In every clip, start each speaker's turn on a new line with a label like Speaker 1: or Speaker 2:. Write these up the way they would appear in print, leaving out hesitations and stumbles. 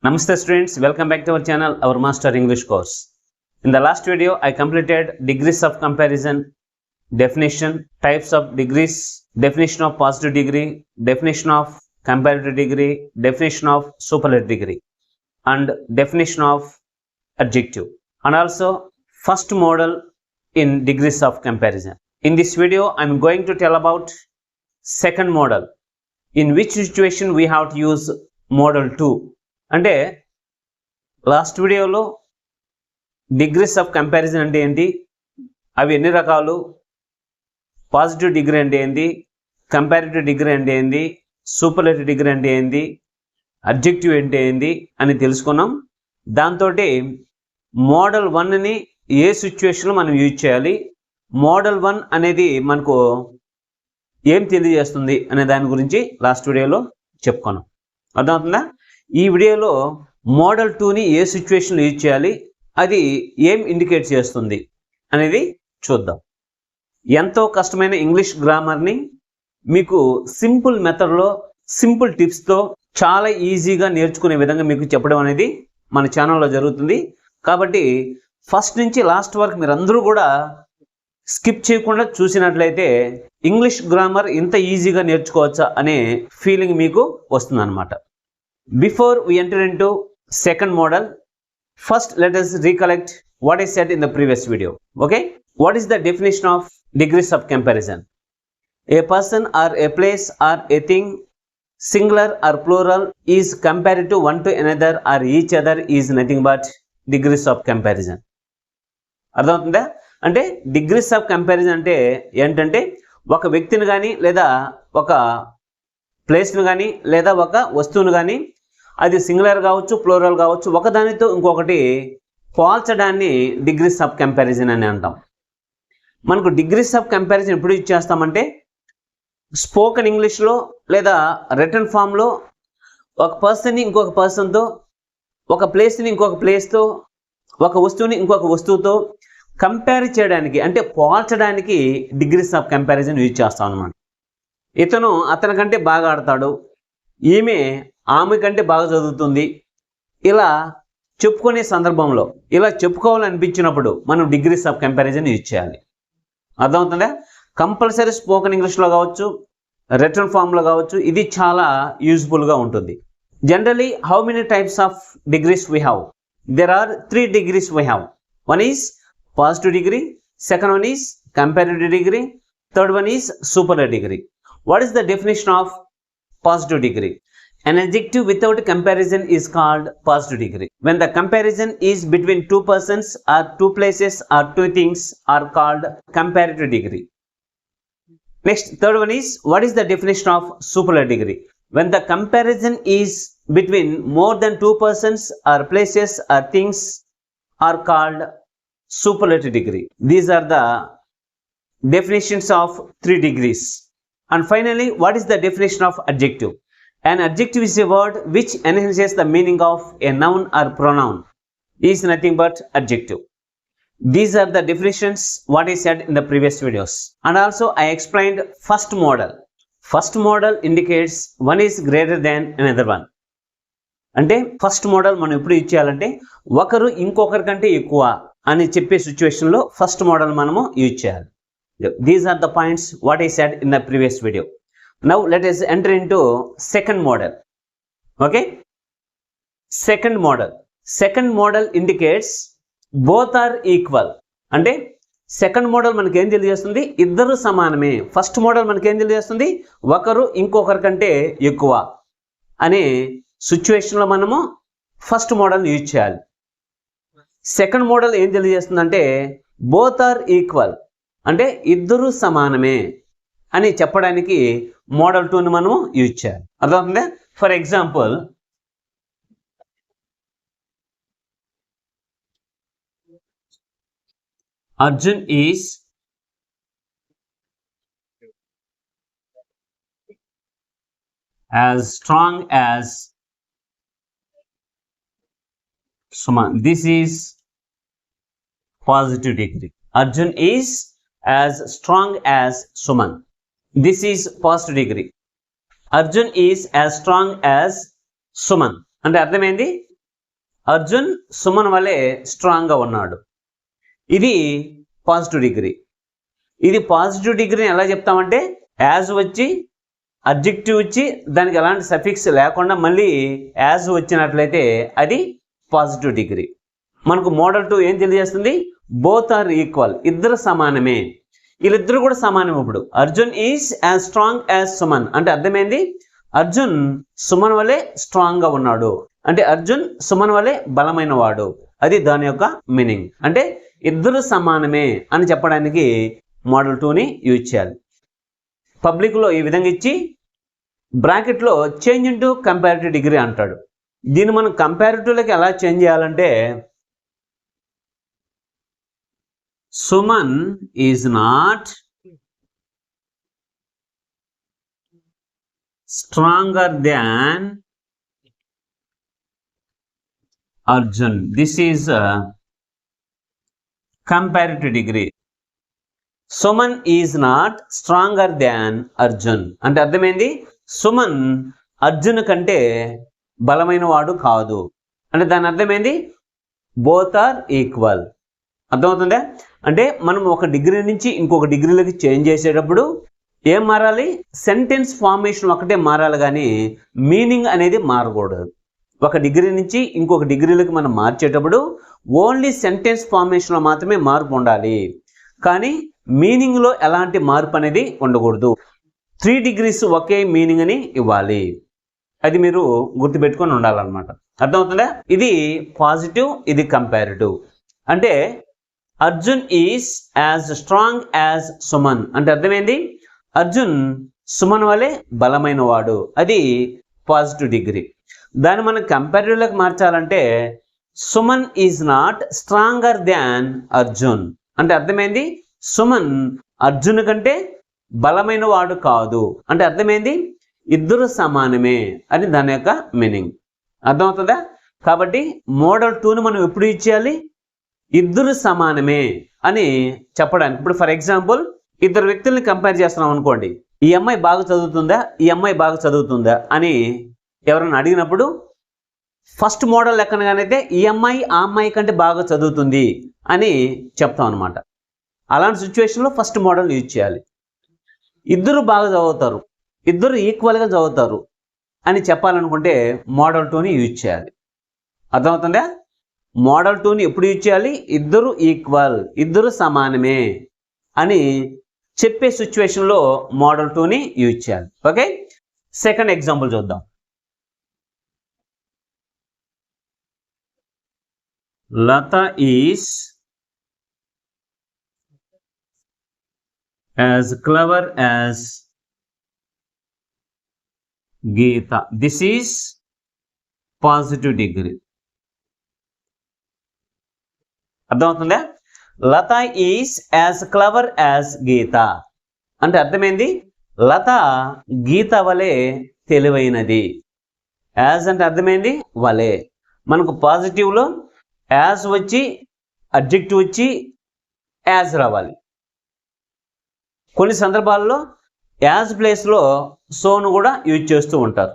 Speaker 1: Namaste students, welcome back to our channel, our Master English course. In the last video, I completed degrees of comparison, definition, types of degrees, definition of positive degree, definition of comparative degree, definition of superlative degree, and definition of adjective, and also first model in degrees of comparison. In this video, I am going to tell about second model, in which situation we have to use model 2. అంటే last వీడియోలో degrees of comparison అంటే ఏంటి, అవి ఎన్ని రకాలు, positive degree అంటే ఏంటి, comparative degree అంటే ఏంటి, సూపర్లేటివ్ డిగ్రీ అంటే ఏంటి, అడ్జెక్టివ్ అంటే ఏంటి అని తెలుసుకున్నాం. దాంతో మోడల్ 1ని ఏ సిచ్యువేషన్లో మనం యూజ్ చేయాలి, మోడల్ 1 అనేది మనకు ఏం తెలియజేస్తుంది అనే దాని గురించి లాస్ట్ వీడియోలో చెప్పుకున్నాం. అర్థమవుతుందా? ఈ వీడియోలో మోడల్ 2ని ఏ సిచ్యువేషన్లో యూజ్ చేయాలి, అది ఏం ఇండికేట్ చేస్తుంది అనేది చూద్దాం. ఎంతో కష్టమైన ఇంగ్లీష్ గ్రామర్ని మీకు సింపుల్ మెథడ్లో, సింపుల్ టిప్స్తో చాలా ఈజీగా నేర్చుకునే విధంగా మీకు చెప్పడం అనేది మన ఛానల్లో జరుగుతుంది. కాబట్టి ఫస్ట్ నుంచి లాస్ట్ వరకు మీరందరూ కూడా స్కిప్ చేయకుండా చూసినట్లయితే ఇంగ్లీష్ గ్రామర్ ఇంత ఈజీగా నేర్చుకోవచ్చా అనే ఫీలింగ్ మీకు వస్తుందన్నమాట. Before we enter into second model, first let us recollect what I said in the previous video. Okay, what is the definition of degrees of comparison? A person or a place or a thing, singular or plural, is compared to one to another or each other is nothing but degrees of comparison. అర్థమవుతుందా? అంటే degrees of comparison అంటే ఏంటంటే ఒక వ్యక్తిని కానీ లేదా ఒక ప్లేస్ను కానీ లేదా ఒక వస్తువును కానీ, అది సింగులర్ కావచ్చు, ప్లూరల్ కావచ్చు, ఒకదానితో ఇంకొకటి పోల్చడాన్ని డిగ్రీస్ ఆఫ్ కంపారిజన్ అని అంటాం. మనకు డిగ్రీస్ ఆఫ్ కంపారిజన్ ఎప్పుడు యూజ్ చేస్తామంటే స్పోకెన్ ఇంగ్లీష్లో లేదా రిటర్న్ ఫామ్లో ఒక పర్సన్ని ఇంకొక పర్సన్తో, ఒక ప్లేస్ని ఇంకొక ప్లేస్తో, ఒక వస్తువుని ఇంకొక వస్తువుతో కంపేర్ చేయడానికి అంటే పోల్చడానికి డిగ్రీస్ ఆఫ్ కంపారిజన్ యూజ్ చేస్తాం అన్నమాట. ఇతను అతని కంటే బాగా ఆడతాడు, ఈమె ఆమె కంటే బాగా చదువుతుంది, ఇలా చెప్పుకునే సందర్భంలో, ఇలా చెప్పుకోవాలనిపించినప్పుడు మనం డిగ్రీస్ ఆఫ్ కంపారిజన్ యూజ్ చేయాలి. అర్థమవుతుందా? కంపల్సరీ స్పోకెన్ ఇంగ్లీష్లో కావచ్చు, రిటర్న్ ఫామ్లో కావచ్చు, ఇది చాలా యూజ్ఫుల్గా ఉంటుంది. Generally how many types of degrees we have? There are 3 degrees we have. One is positive degree, second one is comparative degree, third one is superlative degree. What is the definition of positive degree? An adjective without comparison is called positive degree. When the comparison is between two persons or two places or two things are called comparative degree. Next, third one is, what is the definition of superlative degree? When the comparison is between more than two persons or places or things are called superlative degree. These are the definitions of 3 degrees. And finally, what is the definition of adjective? An adjective is a word which enhances the meaning of a noun or pronoun. Is nothing but adjective. These are the definitions what I said in the previous videos. And also I explained first model. First model indicates one is greater than another one. అంటే first model మనం ఎప్పుడు use చేయాలంటే ఒకరు ఇంకొకరి కంటే ఎక్కువ అని చెప్పే సిచ్యువేషన్లో ఫస్ట్ మోడల్ మనము యూజ్ చేయాలి. These are the points what I said in the previous video. Now let us enter into second model. Okay, second model indicates both are equal. అంటే సెకండ్ మోడల్ మనకి ఏం తెలియజేస్తుంది? ఇద్దరు సమానమే. ఫస్ట్ మోడల్ మనకి ఏం తెలియజేస్తుంది? ఒకరు ఇంకొకరి కంటే ఎక్కువ అనే సిచ్యువేషన్లో మనము ఫస్ట్ మోడల్ యూజ్ చేయాలి. సెకండ్ మోడల్ ఏం తెలియజేస్తుందంటే బోత్ ఆర్ ఈక్వల్, అంటే ఇద్దరు సమానమే అని చెప్పడానికి మోడల్ 2ని మనము యూజ్ చేయాలి. అర్థమవుతుందా? For example, Arjun is as strong as Suman. This is positive degree. Arjun is as strong as Suman. This is positive degree. Arjun is as strong as Suman. అంటే అర్థమైంది? అర్జున్ సుమన్ వలె స్ట్రాంగ్గా ఉన్నాడు. ఇది పాజిటివ్ డిగ్రీ. ఇది పాజిటివ్ డిగ్రీని ఎలా చెప్తామంటే యాజ్ వచ్చి అడ్జెక్టివ్ వచ్చి దానికి ఎలాంటి సఫిక్స్ లేకుండా మళ్ళీ యాజ్ వచ్చినట్లయితే అది పాజిటివ్ డిగ్రీ. మనకు మోడల్ 2 ఏం తెలియజేస్తుంది? బోత్ ఆర్ ఈక్వల్, ఇద్దరు సమానమే. వీళ్ళిద్దరు కూడా సమానం. ఇప్పుడు Arjun is as strong as Suman అంటే అర్థమైంది అర్జున్ సుమన్ వలె స్ట్రాంగ్గా ఉన్నాడు అంటే అర్జున్ సుమన్ వలె బలమైన వాడు. అది దాని యొక్క మీనింగ్. అంటే ఇద్దరు సమానమే అని చెప్పడానికి మోడల్ 2ని యూజ్ చేయాలి. పబ్లిక్లో ఈ విధంగా ఇచ్చి బ్రాకెట్లో చేంజ్ ఇంటూ కంపారిటివ్ డిగ్రీ అంటాడు. దీన్ని మనం కంపారిటివ్లోకి ఎలా చేంజ్ చేయాలంటే Suman is not stronger than Arjun. This is comparative degree. Suman is not stronger than Arjun అంటే అర్థమైంది సుమన్ అర్జున్ కంటే బలమైన వాడు కాదు అంటే దాని అర్థమైంది బోత్ ఆర్ ఈక్వల్. అర్థమవుతుందా? అంటే మనం ఒక డిగ్రీ నుంచి ఇంకొక డిగ్రీలోకి చేంజ్ చేసేటప్పుడు ఏం మారాలి? సెంటెన్స్ ఫార్మేషన్ ఒకటే మారాలి కానీ మీనింగ్ అనేది మారకూడదు. ఒక డిగ్రీ నుంచి ఇంకొక డిగ్రీలోకి మనం మార్చేటప్పుడు ఓన్లీ సెంటెన్స్ ఫార్మేషన్లో మాత్రమే మార్పు ఉండాలి కానీ మీనింగ్లో ఎలాంటి మార్పు అనేది ఉండకూడదు. 3 degrees ఒకే మీనింగ్ అని ఇవ్వాలి. అది మీరు గుర్తుపెట్టుకొని ఉండాలన్నమాట. అర్థమవుతుందా? ఇది పాజిటివ్, ఇది కంపారిటివ్. అంటే Arjun is as strong as Suman అంటే అర్థమైంది అర్జున్ సుమన్ వలె బలమైన వాడు. అది పాజిటివ్ డిగ్రీ. దాన్ని మనం కంపారిటివ్లోకి మార్చాలంటే Suman is not stronger than Arjun అంటే అర్థమైంది సుమన్ అర్జున్ కంటే బలమైన వాడు కాదు అంటే అర్థమైంది ఇద్దరు సమానమే అని దాని యొక్క మీనింగ్. అర్థమవుతుందా? కాబట్టి మోడల్ 2ని మనం ఎప్పుడు ఇచ్చేయాలి? ఇద్దరు సమానమే అని చెప్పడానికి. ఇప్పుడు ఫర్ ఎగ్జాంపుల్ ఇద్దరు వ్యక్తుల్ని కంపేర్ చేస్తున్నాం అనుకోండి. ఈ అమ్మాయి బాగా చదువుతుందా, ఈ అమ్మాయి బాగా చదువుతుందా అని ఎవరైనా అడిగినప్పుడు ఫస్ట్ మోడల్ లెక్కనగానైతే ఈ అమ్మాయి ఆ అమ్మాయి కంటే బాగా చదువుతుంది అని చెప్తాం అనమాట. అలాంటి సిచ్యువేషన్లో ఫస్ట్ మోడల్ యూజ్ చేయాలి. ఇద్దరు బాగా చదువుతారు, ఇద్దరు ఈక్వల్గా చదువుతారు అని చెప్పాలనుకుంటే మోడల్ 2ని యూజ్ చేయాలి. అర్థమవుతుందా? మోడల్ 2ని ఎప్పుడు యూజ్ చేయాలి? ఇద్దరు ఈక్వల్, ఇద్దరు సమానమే అని చెప్పే సిచ్యువేషన్లో మోడల్ 2ని యూజ్ చేయాలి. ఓకే, సెకండ్ ఎగ్జాంపుల్ చూద్దాం. Latha is as clever as Geeta. This is positive degree. అర్థమవుతుందా? Latha is as clever as Geeta అంటే అర్థమైంది లత గీత వలె తెలివైనది. యాజ్ అంటే అర్థమైంది వలె. మనకు పాజిటివ్లో యాజ్ వచ్చి అడ్జెక్టివ్ వచ్చి యాజ్ రావాలి. కొన్ని సందర్భాల్లో యాజ్ ప్లేస్లో సోను కూడా యూజ్ చేస్తూ ఉంటారు.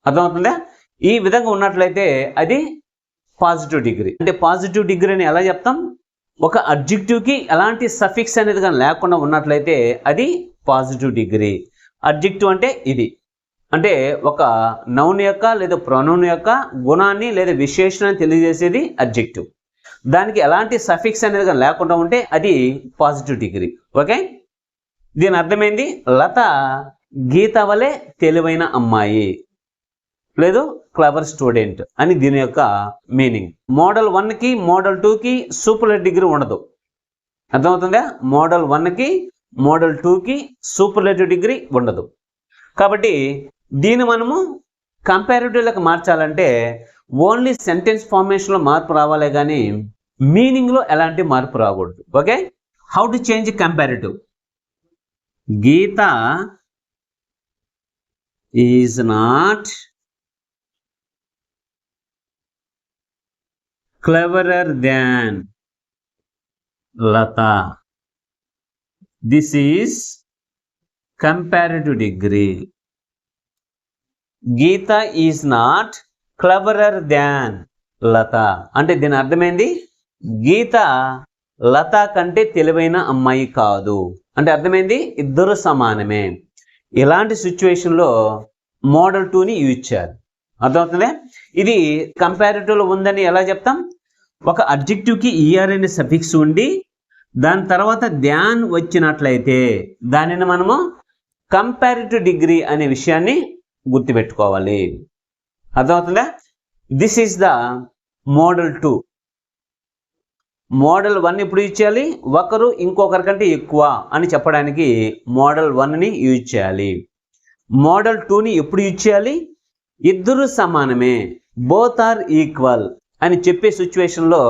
Speaker 1: అర్థమవుతుందా? ఈ విధంగా ఉన్నట్లయితే అది పాజిటివ్ డిగ్రీ. అంటే పాజిటివ్ డిగ్రీని ఎలా చెప్తాం? ఒక అడ్జెక్టివ్కి ఎలాంటి సఫిక్స్ అనేది కానీ లేకుండా ఉన్నట్లయితే అది పాజిటివ్ డిగ్రీ. అడ్జెక్టివ్ అంటే ఇది అంటే ఒక నౌన్ యొక్క లేదా ప్రొనౌన్ యొక్క గుణాన్ని లేదా విశేషణాన్ని తెలియజేసేది అడ్జెక్టివ్. దానికి ఎలాంటి సఫిక్స్ అనేది కానీ లేకుండా ఉంటే అది పాజిటివ్ డిగ్రీ. ఓకే, దీని అర్థమైంది లత గీత వలె తెలివైన అమ్మాయి లేదు క్లవర్ స్టూడెంట్ అని దీని యొక్క మీనింగ్. మోడల్ 1కి మోడల్ 2కి సూపర్లేటివ్ డిగ్రీ ఉండదు. అర్థమవుతుందా? మోడల్ 1కి మోడల్ 2కి సూపర్లేటివ్ డిగ్రీ ఉండదు. కాబట్టి దీన్ని మనము కంపారిటివ్లకు మార్చాలంటే ఓన్లీ సెంటెన్స్ ఫార్మేషన్లో మార్పు రావాలే కానీ మీనింగ్లో ఎలాంటి మార్పు రాకూడదు. Okay, how to change comparative? Geeta is not cleverer than Latha. This is comparative degree. Geeta is not cleverer than Latha. అంటే దీని అర్థమైంది, గీత లత కంటే తెలివైన అమ్మాయి కాదు. అంటే అర్థమైంది, ఇద్దరు సమానమే. ఇలాంటి సిచ్యువేషన్లో మోడల్ 2ని యూజ్ చేయాలి. అర్థమవుతుందే. ఇది కంపారిటివ్లో ఉందని ఎలా చెప్తాం? ఒక అడ్జెక్టివ్కి ఈఆర్ అనే సఫిక్స్ ఉండి దాని తర్వాత ధ్యాన్ వచ్చినట్లయితే దానిని మనము కంపారిటివ్ డిగ్రీ అనే విషయాన్ని గుర్తుపెట్టుకోవాలి. అర్థమవుతుందా? This is the model 2. Model 1 ఎప్పుడు యూజ్ చేయాలి? ఒకరు ఇంకొకరి కంటే ఎక్కువ అని చెప్పడానికి మోడల్ 1ని యూజ్ చేయాలి. మోడల్ 2ని ఎప్పుడు యూజ్ చేయాలి? ఇద్దరు సమానమే, బోత్ ఆర్ ఈక్వల్ అని చెప్పే సిచ్యువేషన్లో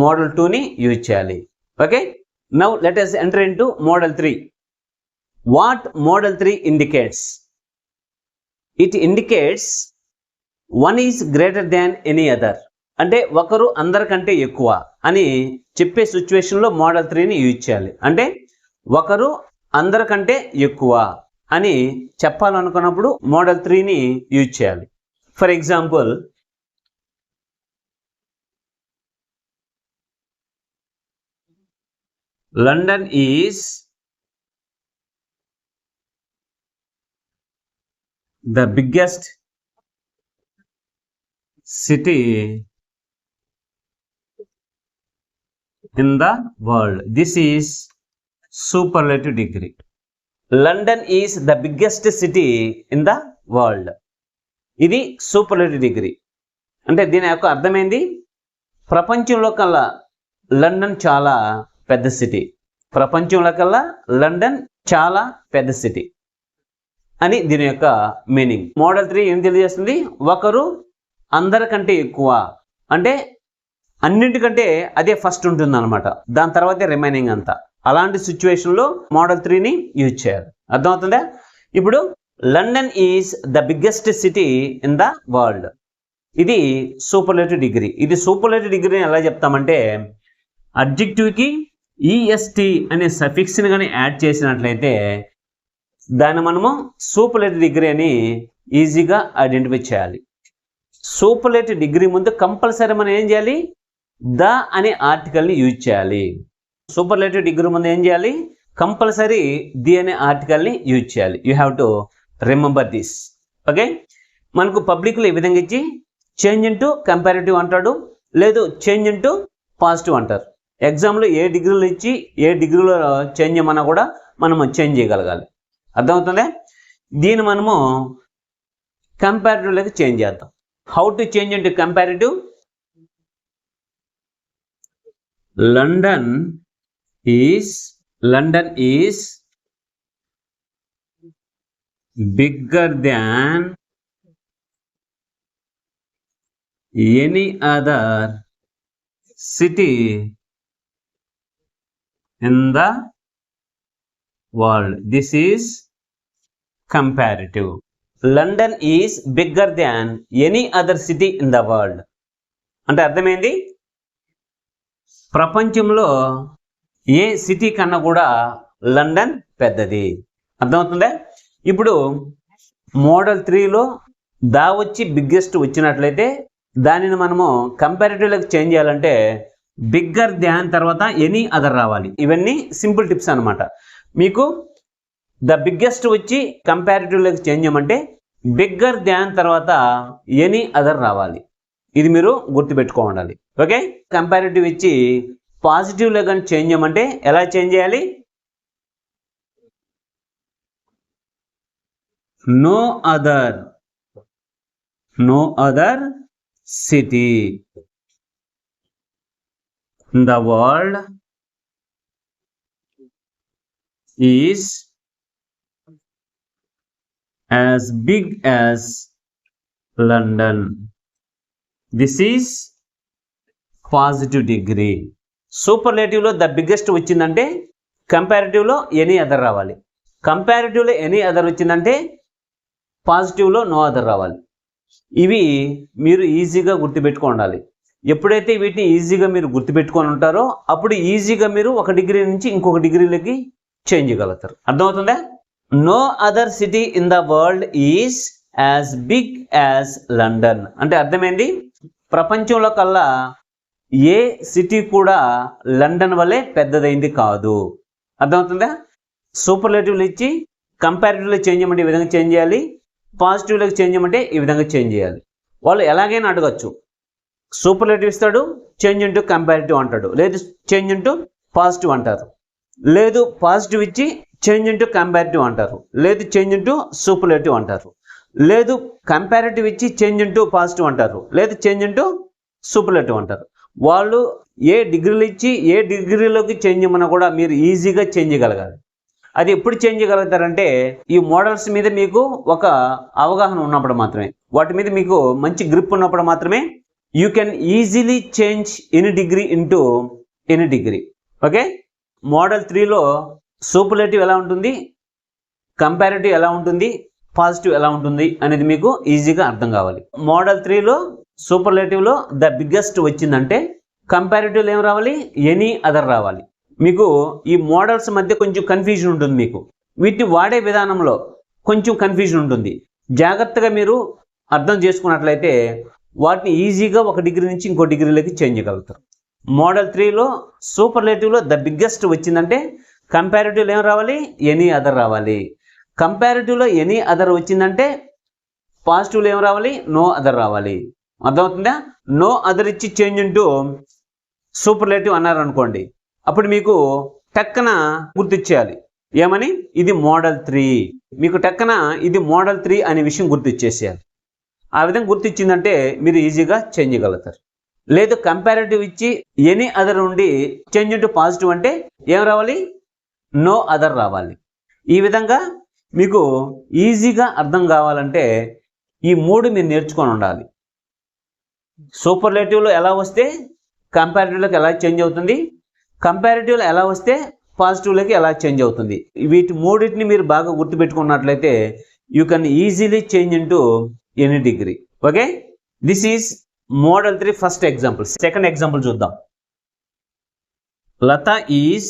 Speaker 1: మోడల్ 2ని యూజ్ చేయాలి. Okay, now let us enter into model 3. What model 3 indicates? It indicates one is greater than any other. అంటే ఒకరు అందరికంటే ఎక్కువ అని చెప్పే సిచ్యువేషన్లో మోడల్ 3ని యూజ్ చేయాలి. అంటే ఒకరు అందరికంటే ఎక్కువ అని చెప్పాలనుకున్నప్పుడు మోడల్ 3ని యూజ్ చేయాలి. For example, London is the biggest city in the world. This is superlative degree. London is the biggest city in the world. ఇది సూపర్లేటివ్ డిగ్రీ. అంటే దీని యొక్క అర్థమైంది, ప్రపంచంలో కల్లా లండన్ చాలా పెద్ద సిటీ. ప్రపంచంలో కల్లా లండన్ చాలా పెద్ద సిటీ అని దీని యొక్క మీనింగ్. మోడల్ 3 ఏం తెలియజేస్తుంది? ఒకరు అందరికంటే ఎక్కువ అంటే అన్నింటికంటే అదే ఫస్ట్ ఉంటుంది అనమాట, దాని తర్వాతే రిమైనింగ్ అంతా. అలాంటి సిచ్యువేషన్లో మోడల్ 3ని యూజ్ చేయాలి. అర్థమవుతుందా? ఇప్పుడు London is the biggest city in the world. ఇది సూపర్లేటివ్ డిగ్రీ. ఇది సూపర్లేటివ్ డిగ్రీని ఎలా చెప్తామంటే, అడ్జెక్టివ్కి ఈఎస్టీ అనే సఫిక్స్ని కానీ యాడ్ చేసినట్లయితే దాన్ని మనము సూపర్లేటివ్ డిగ్రీ అని ఈజీగా ఐడెంటిఫై చేయాలి. సూపర్లేటివ్ డిగ్రీ ముందు కంపల్సరీ మనం ఏం చేయాలి? ద అనే ఆర్టికల్ని యూజ్ చేయాలి. సూపర్లేటివ్ డిగ్రీ ముందు ఏం చేయాలి? కంపల్సరీ ది అనే ఆర్టికల్ని యూజ్ చేయాలి. You have to remember this. Okay, మనకు పబ్లిక్లో ఈ విధంగా ఇచ్చి చేంజ్ ఇంటూ కంపారిటివ్ అంటాడు, లేదు చేంజ్ ఇంటూ పాజిటివ్ అంటారు. ఎగ్జామ్లో ఏ డిగ్రీలో ఇచ్చి ఏ డిగ్రీలో చేంజ్ చేయమన్నా కూడా మనము చేంజ్ చేయగలగాలి. అర్థమవుతుందా? దీన్ని మనము కంపారిటివ్లోకి చేంజ్ చేద్దాం. How to change into comparative? London is bigger than any other city in the world. This is comparative. London is bigger than any other city in the world. అంటే అర్థమైంది, ప్రపంచంలో ఏ సిటీ కన్నా కూడా లండన్ పెద్దది. అర్థమవుతుందా? ఇప్పుడు model 3లో దా వచ్చి biggest వచ్చినట్లయితే దానిని మనము కంపారిటివ్లోకి చేంజ్ చేయాలంటే బిగ్గర్ దాన్ తర్వాత ఎనీ అదర్ రావాలి. ఇవన్నీ సింపుల్ టిప్స్ అనమాట. మీకు ద బిగ్గెస్ట్ వచ్చి కంపారిటివ్లోకి చేంజ్ చేయమంటే బిగ్గర్ దాన్ తర్వాత ఎనీ అదర్ రావాలి. ఇది మీరు గుర్తుపెట్టుకోవాలి. ఓకే, కంపారిటివ్ ఇచ్చి పాజిటివ్లో కానీ చేంజ్ చేయమంటే ఎలా చేంజ్ చేయాలి? No other city in the world is as big as London. This is positive degree. సూపర్లేటివ్లో ద బిగ్గెస్ట్ వచ్చిందంటే కంపారిటివ్లో ఎనీ అదర్ రావాలి. కంపారిటివ్లో ఎనీ అదర్ వచ్చిందంటే పాజిటివ్లో నో అదర్ రావాలి. ఇవి మీరు ఈజీగా గుర్తుపెట్టుకోవాలి. ఎప్పుడైతే వీటిని ఈజీగా మీరు గుర్తుపెట్టుకొని ఉంటారో అప్పుడు ఈజీగా మీరు ఒక డిగ్రీ నుంచి ఇంకొక డిగ్రీలకి చేంజ్ చేయగలుగుతారు. అర్థమవుతుందా? No other city in the world is as big as London అంటే అర్థమైంది, ప్రపంచంలో కల్లా ఏ సిటీ కూడా లండన్ వలె పెద్దదైంది కాదు. అర్థమవుతుందా? సూపర్లేటివ్లు ఇచ్చి కంపారిటివ్లో చేంజ్ చేయమంటే ఈ విధంగా చేంజ్ చేయాలి, పాజిటివ్లోకి చేంజ్ చేయమంటే ఈ విధంగా చేంజ్ చేయాలి. వాళ్ళు ఎలాగైనా అడగచ్చు. సూపర్లేటివ్ ఇస్తాడు, చేంజ్ ఇంటూ కంపారిటివ్ అంటాడు, లేదు చేంజ్ ఇంటూ పాజిటివ్ అంటారు, లేదు పాజిటివ్ ఇచ్చి చేంజ్ ఇంటూ కంపారిటివ్ అంటారు, లేదు చేంజ్ ఇంటూ సూపర్లేటివ్ అంటారు, లేదు కంపారిటివ్ ఇచ్చి చేంజ్ ఇంటూ పాజిటివ్ అంటారు, లేదు చేంజ్ ఇంటూ సూపర్లేటివ్ అంటారు. వాళ్ళు ఏ డిగ్రీలు ఇచ్చి ఏ డిగ్రీలోకి చేంజ్ చేయమన్నా కూడా మీరు ఈజీగా చేంజ్ చేయగలగాలి. అది ఎప్పుడు చేంజ్ చేయగలుగుతారంటే ఈ మోడల్స్ మీద మీకు ఒక అవగాహన ఉన్నప్పుడు మాత్రమే, వాటి మీద మీకు మంచి గ్రిప్ ఉన్నప్పుడు మాత్రమే you can easily change any degree into any degree. Okay, model 3లో సూపర్లేటివ్ ఎలా ఉంటుంది, కంపారిటివ్ ఎలా ఉంటుంది, పాజిటివ్ ఎలా ఉంటుంది అనేది మీకు ఈజీగా అర్థం కావాలి. మోడల్ 3లో సూపర్లేటివ్లో ద బిగ్గెస్ట్ వచ్చిందంటే కంపారిటివ్లో ఏం రావాలి, ఎనీ అదర్ రావాలి. మీకు ఈ మోడల్స్ మధ్య కొంచెం కన్ఫ్యూజన్ ఉంటుంది, మీకు వీటిని వాడే విధానంలో కొంచెం కన్ఫ్యూజన్ ఉంటుంది. జాగ్రత్తగా మీరు అర్థం చేసుకున్నట్లయితే వాటిని ఈజీగా ఒక డిగ్రీ నుంచి ఇంకో డిగ్రీలోకి చేంజ్ చేయగలుగుతారు. మోడల్ 3లో సూపర్లేటివ్లో ద బిగ్గెస్ట్ వచ్చిందంటే కంపారిటివ్లో ఏం రావాలి, ఎనీ అదర్ రావాలి. కంపారిటివ్లో ఎనీ అదర్ వచ్చిందంటే పాజిటివ్లో ఏం రావాలి, నో అదర్ రావాలి. అర్థమవుతుందా? నో అదర్ ఇచ్చి చేంజ్ ఇంటూ సూపర్లేటివ్ అన్నారు అనుకోండి, అప్పుడు మీకు టక్కన గుర్తిచ్చేయాలి ఏమని, ఇది మోడల్ 3. మీకు టక్కన ఇది మోడల్ 3 అనే విషయం గుర్తిచ్చేసేయాలి. ఆ విధంగా గుర్తిచ్చిందంటే మీరు ఈజీగా చేంజ్ చేయగలుగుతారు. లేదు కంపారిటివ్ ఇచ్చి ఎనీ అదర్ ఉండి చేంజ్ ఇంటూ పాజిటివ్ అంటే ఏం రావాలి, నో అదర్ రావాలి. ఈ విధంగా మీకు ఈజీగా అర్థం కావాలంటే ఈ 3 మీరు నేర్చుకొని ఉండాలి. సూపర్లేటివ్లో ఎలా వస్తే కంపారిటివ్లోకి ఎలా చేంజ్ అవుతుంది, కంపారిటివ్లో ఎలా వస్తే పాజిటివ్లోకి ఎలా చేంజ్ అవుతుంది. వీటి 3టిని మీరు బాగా గుర్తుపెట్టుకున్నట్లయితే you can easily change into any degree. Okay, this is model 3 first example. Second example చూద్దాం. Latha is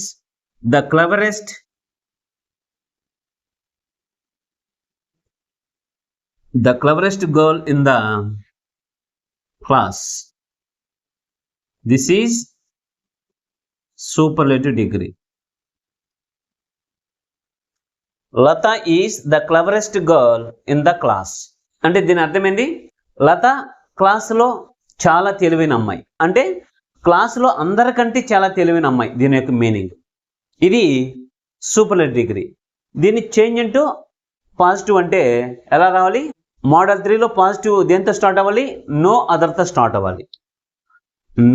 Speaker 1: the cleverest girl in the class. This is superlative degree. Lata is the cleverest girl in the class. అంటే దీని అర్థం ఏంటి, లత క్లాసులో చాలా తెలివైన అమ్మాయి అంటే క్లాసులో అందరికంటే చాలా తెలివైన అమ్మాయి. దీని యొక్క మీనింగ్ ఇది సూపర్లేటివ్ డిగ్రీ. దీన్ని చేంజ్ ఇంటూ పాజిటివ్ అంటే ఎలా రావాలి, మోడల్ 3లో పాజిటివ్ దేంతో స్టార్ట్ అవ్వాలి, నో అదర్తో స్టార్ట్ అవ్వాలి.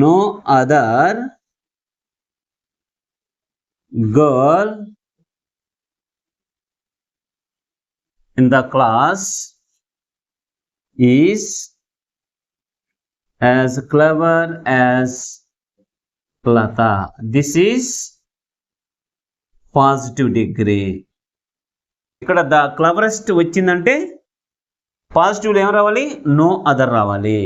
Speaker 1: No other girl in the class is as clever as Lata. This is positive degree. ఇక్కడ ద క్లవరెస్ట్ వచ్చిందంటే పాజిటివ్లో ఏం రావాలి, నో అదర్ రావాలి.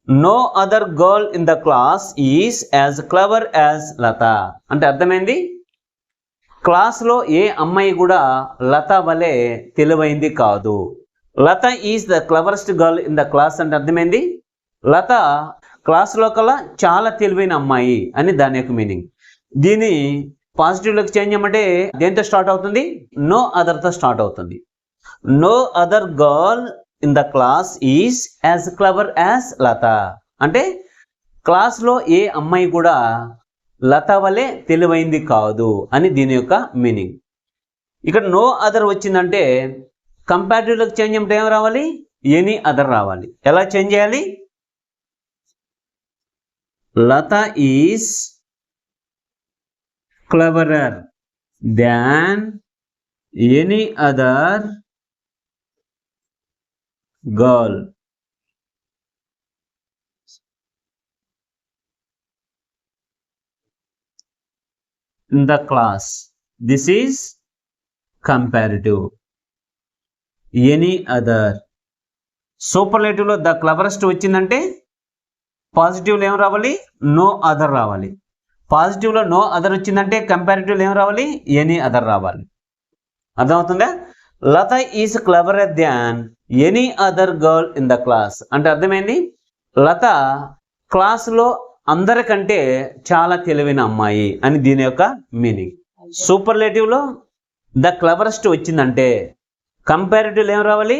Speaker 1: No other girl in the class is as clever as Latha అంటే అర్థమైంది, క్లాస్లో ఏ అమ్మాయి కూడా లత వలె తెలివైంది కాదు. Latha is the cleverest girl in the class అంటే అర్థమైంది, లత క్లాస్లో కల్లా చాలా తెలివైన అమ్మాయి అని దాని యొక్క మీనింగ్. దీన్ని పాజిటివ్లోకి చేంజ్ చేయమంటే దేంతో స్టార్ట్ అవుతుంది, నో అదర్తో స్టార్ట్ అవుతుంది. No other girl in the class is as clever as Latha అంటే క్లాస్లో ఏ అమ్మాయి కూడా లత వలె తెలివైంది కాదు అని దీని యొక్క మీనింగ్. ఇక్కడ నో అదర్ వచ్చిందంటే కంపారిటివ్లోకి చేంజ్ చేయమంటే ఏం రావాలి, ఎనీ అదర్ రావాలి. ఎలా చేంజ్ చేయాలి, Latha is cleverer than any other girl. In the class. This is comparative. Any other. Superlative లో ద క్లవరెస్ట్ వచ్చిందంటే పాజిటివ్లో ఏం రావాలి, నో అదర్ రావాలి. పాజిటివ్లో నో అదర్ వచ్చిందంటే కంపారిటివ్లో ఏం రావాలి, ఎనీ అదర్ రావాలి. అర్థమవుతుందా? Latha is cleverer than any other girl in the class అంటే అర్థమైంది, లత క్లాసులో అందరికంటే చాలా తెలివైన అమ్మాయి అని దీని యొక్క మీనింగ్. సూపర్లేటివ్లో ద క్లవరెస్ట్ వచ్చిందంటే కంపారిటివ్లో ఏం రావాలి?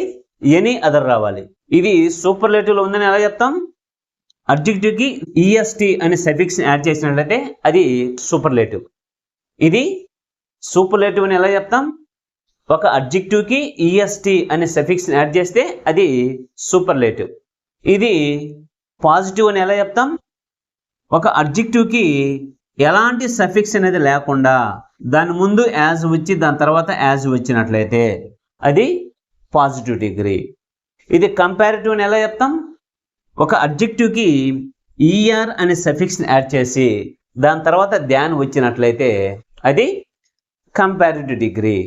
Speaker 1: ఎనీ అదర్ రావాలి. ఇది సూపర్లేటివ్లో ఉందని ఎలా చెప్తాం? అడ్జెక్టివ్కి ఈఎస్టీ అనే సఫిక్స్ని యాడ్ చేసినట్లయితే అది సూపర్లేటివ్. ఇది సూపర్లేటివ్ అని ఎలా చెప్తాం? ఒక అడ్జెక్టివ్కి ఈఎస్టీ అనే సఫిక్స్ని యాడ్ చేస్తే అది సూపర్లేటివ్. ఇది పాజిటివ్ అని ఎలా చెప్తాం? ఒక అడ్జెక్టివ్కి ఎలాంటి సఫిక్స్ అనేది లేకుండా దాని ముందు యాజ్ వచ్చి దాని తర్వాత యాజ్ వచ్చినట్లయితే అది పాజిటివ్ డిగ్రీ. ఇది కంపారిటివ్ అని ఎలా చెప్తాం? ఒక అడ్జెక్టివ్కి ఈఆర్ అనే సఫిక్స్ని యాడ్ చేసి దాని తర్వాత దాన్ వచ్చినట్లయితే అది కంపారిటివ్ డిగ్రీ.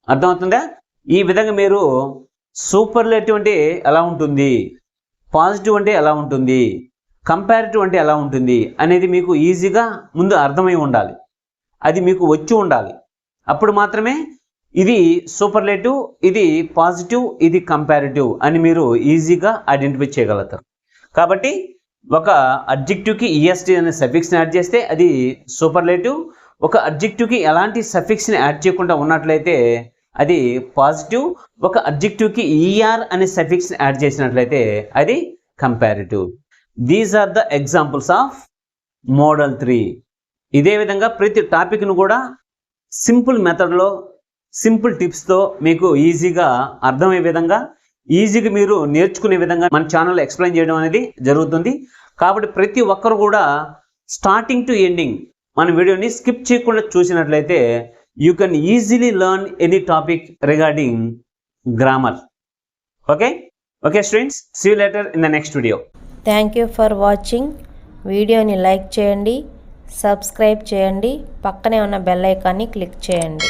Speaker 1: అర్థమవుతుందా? ఈ విధంగా మీరు సూపర్లేటివ్ అంటే ఎలా ఉంటుంది, పాజిటివ్ అంటే ఎలా ఉంటుంది, కంపారిటివ్ అంటే ఎలా ఉంటుంది అనేది మీకు ఈజీగా ముందు అర్థమై ఉండాలి. అది మీకు వచ్చి ఉండాలి. అప్పుడు మాత్రమే ఇది సూపర్లేటివ్, ఇది పాజిటివ్, ఇది కంపారిటివ్ అని మీరు ఈజీగా ఐడెంటిఫై చేయగలుగుతారు. కాబట్టి ఒక అడ్జెక్టివ్కి ఈఎస్టీ అనే సఫిక్స్ని యాడ్ చేస్తే అది సూపర్లేటివ్. ఒక అడ్జెక్టివ్కి ఎలాంటి సఫిక్స్ని యాడ్ చేయకుండా ఉన్నట్లయితే అది పాజిటివ్. ఒక అడ్జెక్టివ్కి ఈఆర్ అనే సఫిక్స్ని యాడ్ చేసినట్లయితే అది comparative. These are the examples of model 3. ఇదే విధంగా ప్రతి టాపిక్ను కూడా సింపుల్ మెథడ్లో సింపుల్ టిప్స్తో మీకు ఈజీగా అర్థమయ్యే విధంగా ఈజీగా మీరు నేర్చుకునే విధంగా మన ఛానల్లో ఎక్స్ప్లెయిన్ చేయడం అనేది జరుగుతుంది. కాబట్టి ప్రతి ఒక్కరు కూడా స్టార్టింగ్ టు ఎండింగ్ మన వీడియోని స్కిప్ చేయకుండా చూసినట్లయితే you can easily learn any topic regarding grammar. Okay students, see you later in the next video.
Speaker 2: Thank you for watching. వీడియోని లైక్ చేయండి, సబ్స్క్రైబ్ చేయండి, పక్కనే ఉన్న బెల్ ఐకాన్ని క్లిక్ చేయండి.